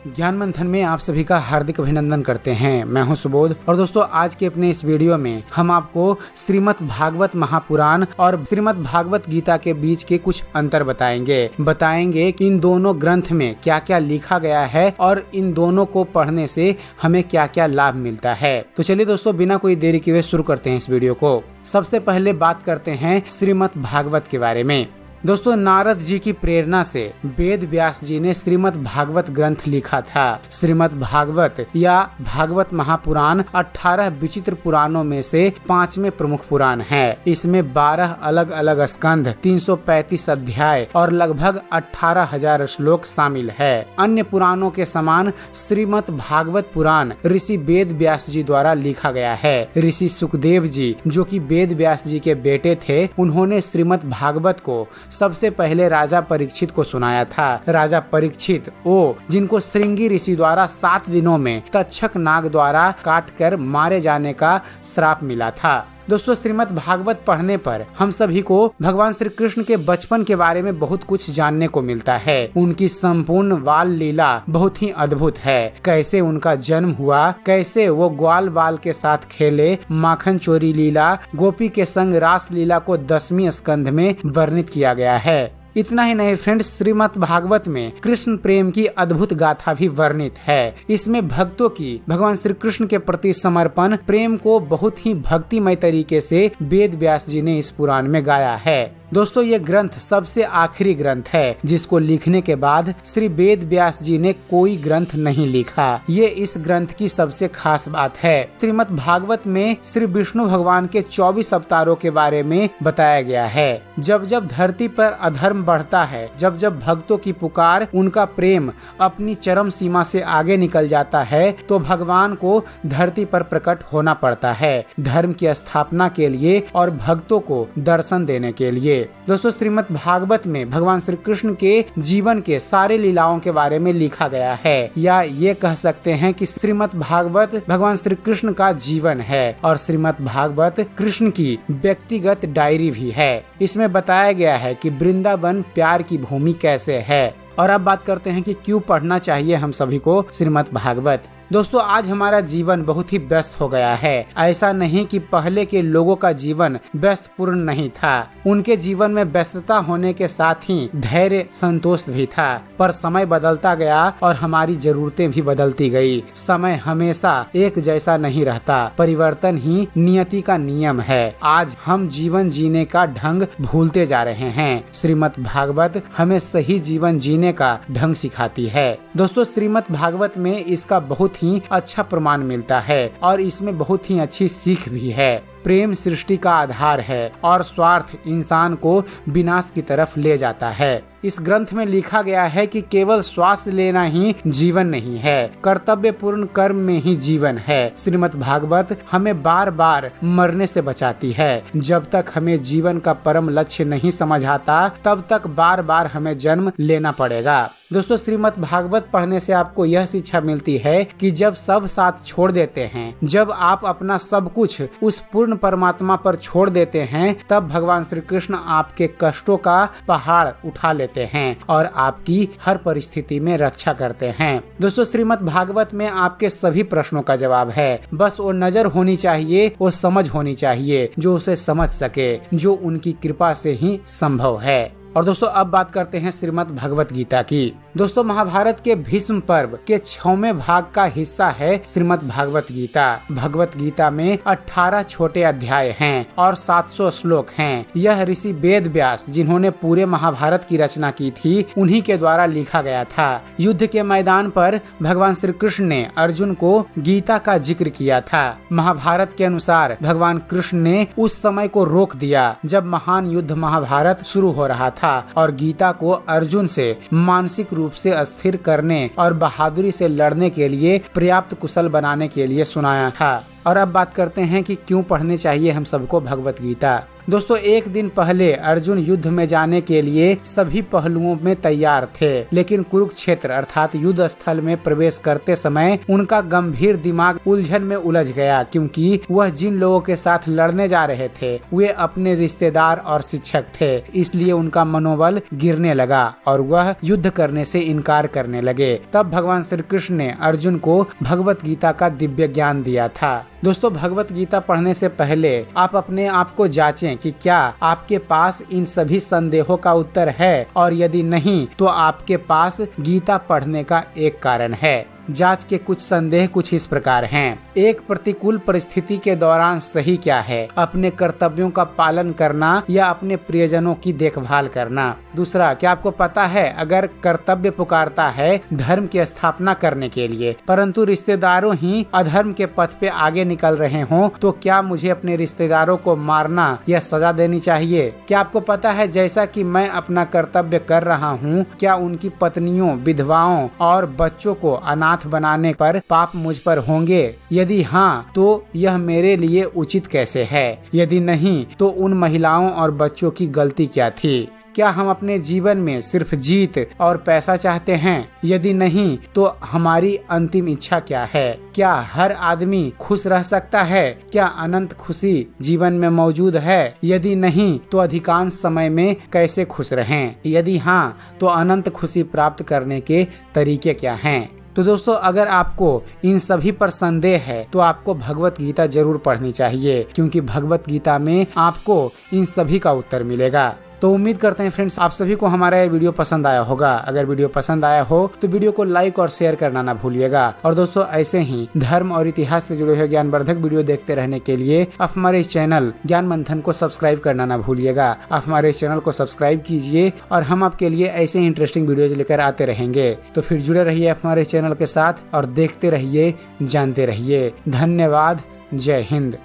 ज्ञान मंथन में आप सभी का हार्दिक अभिनंदन करते हैं। मैं हूं सुबोध और दोस्तों आज के अपने इस वीडियो में हम आपको श्रीमद् भागवत महापुराण और श्रीमद् भागवत गीता के बीच के कुछ अंतर बताएंगे कि इन दोनों ग्रंथ में क्या क्या लिखा गया है और इन दोनों को पढ़ने से हमें क्या क्या लाभ मिलता है। तो चलिए दोस्तों बिना कोई देरी किए शुरू करते हैं इस वीडियो को। सबसे पहले बात करते हैं श्रीमद् भागवत के बारे में। दोस्तों नारद जी की प्रेरणा से वेद व्यास जी ने श्रीमद् भागवत ग्रंथ लिखा था। श्रीमद् भागवत या भागवत महापुराण 18 विचित्र पुराणों में से 5वें प्रमुख पुराण है। इसमें 12 अलग अलग स्कंध, 335 अध्याय और लगभग 18,000 श्लोक शामिल है। अन्य पुराणों के समान श्रीमद् भागवत पुराण ऋषि वेद व्यास जी द्वारा लिखा गया है। ऋषि सुखदेव जी जो कि वेद व्यास जी के बेटे थे, उन्होंने श्रीमद् भागवत को सबसे पहले राजा परीक्षित को सुनाया था। राजा परीक्षित जिनको श्रृंगी ऋषि द्वारा 7 दिनों में तक्षक नाग द्वारा काटकर मारे जाने का श्राप मिला था। दोस्तों श्रीमद् भागवत पढ़ने पर हम सभी को भगवान श्री कृष्ण के बचपन के बारे में बहुत कुछ जानने को मिलता है। उनकी संपूर्ण बाल लीला बहुत ही अद्भुत है। कैसे उनका जन्म हुआ, कैसे वो ग्वाल बाल के साथ खेले, माखन चोरी लीला, गोपी के संग रास लीला को 10वीं स्कंध में वर्णित किया गया है। इतना ही नहीं फ्रेंड्स, श्रीमद् भागवत में कृष्ण प्रेम की अद्भुत गाथा भी वर्णित है। इसमें भक्तों की भगवान श्री कृष्ण के प्रति समर्पण प्रेम को बहुत ही भक्तिमय तरीके से वेद व्यास जी ने इस पुराण में गाया है। दोस्तों ये ग्रंथ सबसे आखिरी ग्रंथ है जिसको लिखने के बाद श्री वेद व्यास जी ने कोई ग्रंथ नहीं लिखा। ये इस ग्रंथ की सबसे खास बात है। श्रीमद् भागवत में श्री विष्णु भगवान के 24 अवतारों के बारे में बताया गया है। जब जब धरती पर अधर्म बढ़ता है, जब जब भक्तों की पुकार, उनका प्रेम अपनी चरम सीमा से आगे निकल जाता है, तो भगवान को धरती पर प्रकट होना पड़ता है धर्म की स्थापना के लिए और भक्तों को दर्शन देने के लिए। दोस्तों श्रीमद् भागवत में भगवान श्री कृष्ण के जीवन के सारे लीलाओं के बारे में लिखा गया है, या ये कह सकते हैं कि श्रीमद् भागवत भगवान श्री कृष्ण का जीवन है और श्रीमद् भागवत कृष्ण की व्यक्तिगत डायरी भी है। इसमें बताया गया है कि वृंदावन प्यार की भूमि कैसे है। और अब बात करते हैं कि क्यों पढ़ना चाहिए हम सभी को श्रीमद् भागवत। दोस्तों आज हमारा जीवन बहुत ही व्यस्त हो गया है। ऐसा नहीं कि पहले के लोगों का जीवन व्यस्त पूर्ण नहीं था। उनके जीवन में व्यस्तता होने के साथ ही धैर्य संतोष भी था, पर समय बदलता गया और हमारी जरूरतें भी बदलती गई। समय हमेशा एक जैसा नहीं रहता, परिवर्तन ही नियति का नियम है। आज हम जीवन जीने का ढंग भूलते जा रहे हैं। श्रीमद् भागवत हमें सही जीवन जीने का ढंग सिखाती है। दोस्तों श्रीमद् भागवत में इसका बहुत ही अच्छा प्रमाण मिलता है और इसमें बहुत ही अच्छी सीख भी है। प्रेम सृष्टि का आधार है और स्वार्थ इंसान को विनाश की तरफ ले जाता है। इस ग्रंथ में लिखा गया है कि केवल श्वास लेना ही जीवन नहीं है, कर्तव्य पूर्ण कर्म में ही जीवन है। श्रीमद् भागवत हमें बार बार मरने से बचाती है। जब तक हमें जीवन का परम लक्ष्य नहीं समझ आता, तब तक बार बार हमें जन्म लेना पड़ेगा। दोस्तों श्रीमद् भागवत पढ़ने से आपको यह शिक्षा मिलती है कि जब सब साथ छोड़ देते हैं, जब आप अपना सब कुछ उस पूर्ण परमात्मा पर छोड़ देते हैं, तब भगवान श्री कृष्ण आपके कष्टों का पहाड़ उठा लेते हैं और आपकी हर परिस्थिति में रक्षा करते हैं। दोस्तों श्रीमद् भागवत में आपके सभी प्रश्नों का जवाब है। बस वो नजर होनी चाहिए, वो समझ होनी चाहिए जो उसे समझ सके, जो उनकी कृपा से ही संभव है। और दोस्तों अब बात करते हैं श्रीमद् भगवत गीता की। दोस्तों महाभारत के भीष्म पर्व के 6वें भाग का हिस्सा है श्रीमद् भागवत गीता। भगवत गीता में 18 छोटे अध्याय हैं और 700 श्लोक हैं। यह ऋषि वेद व्यास जिन्होंने पूरे महाभारत की रचना की थी, उन्हीं के द्वारा लिखा गया था। युद्ध के मैदान पर भगवान श्री कृष्ण ने अर्जुन को गीता का जिक्र किया था। महाभारत के अनुसार भगवान कृष्ण ने उस समय को रोक दिया जब महान युद्ध महाभारत शुरू हो रहा था और गीता को अर्जुन से मानसिक रूप से अस्थिर करने और बहादुरी से लड़ने के लिए पर्याप्त कुशल बनाने के लिए सुनाया था। और अब बात करते हैं कि क्यों पढ़ने चाहिए हम सबको भगवत गीता। दोस्तों, एक दिन पहले अर्जुन युद्ध में जाने के लिए सभी पहलुओं में तैयार थे, लेकिन कुरुक्षेत्र अर्थात युद्ध स्थल में प्रवेश करते समय उनका गंभीर दिमाग उलझन में उलझ गया, क्योंकि वह जिन लोगों के साथ लड़ने जा रहे थे वे अपने रिश्तेदार और शिक्षक थे। इसलिए उनका मनोबल गिरने लगा और वह युद्ध करने से इनकार करने लगे। तब भगवान श्री कृष्ण ने अर्जुन को भगवत गीता का दिव्य ज्ञान दिया था। दोस्तों, भगवत गीता पढ़ने से पहले आप अपने आप को जांचें कि क्या आपके पास इन सभी संदेहों का उत्तर है, और यदि नहीं तो आपके पास गीता पढ़ने का एक कारण है। जांच के कुछ संदेह कुछ इस प्रकार हैं। एक, प्रतिकूल परिस्थिति के दौरान सही क्या है, अपने कर्तव्यों का पालन करना या अपने प्रियजनों की देखभाल करना। दूसरा, क्या आपको पता है अगर कर्तव्य पुकारता है धर्म की स्थापना करने के लिए, परंतु रिश्तेदारों ही अधर्म के पथ पे आगे निकल रहे हों, तो क्या मुझे अपने रिश्तेदारों को मारना या सजा देनी चाहिए? क्या आपको पता है जैसा कि मैं अपना कर्तव्य कर रहा हूँ, क्या उनकी पत्नियों, विधवाओं और बच्चों को अनाथ बनाने पर पाप मुझ पर होंगे? यदि हाँ, तो यह मेरे लिए उचित कैसे है? यदि नहीं, तो उन महिलाओं और बच्चों की गलती क्या थी? क्या हम अपने जीवन में सिर्फ जीत और पैसा चाहते हैं? यदि नहीं, तो हमारी अंतिम इच्छा क्या है? क्या हर आदमी खुश रह सकता है? क्या अनंत खुशी जीवन में मौजूद है? यदि नहीं, तो अधिकांश समय में कैसे खुश रहें? यदि हाँ, तो अनंत खुशी प्राप्त करने के तरीके क्या हैं? तो दोस्तों, अगर आपको इन सभी पर संदेह है तो आपको भगवत गीता जरूर पढ़नी चाहिए, क्योंकि भगवत गीता में आपको इन सभी का उत्तर मिलेगा। तो उम्मीद करते हैं फ्रेंड्स आप सभी को हमारा ये वीडियो पसंद आया होगा। अगर वीडियो पसंद आया हो तो वीडियो को लाइक और शेयर करना ना भूलिएगा। और दोस्तों, ऐसे ही धर्म और इतिहास से जुड़े हुए ज्ञानवर्धक वीडियो देखते रहने के लिए आप हमारे इस चैनल ज्ञान मंथन को सब्सक्राइब करना ना भूलिएगा। आप हमारे इस चैनल को सब्सक्राइब कीजिए और हम आपके लिए ऐसे ही इंटरेस्टिंग वीडियो लेकर आते रहेंगे। तो फिर जुड़े रहिए हमारे चैनल के साथ और देखते रहिए, जानते रहिए। धन्यवाद। जय हिंद।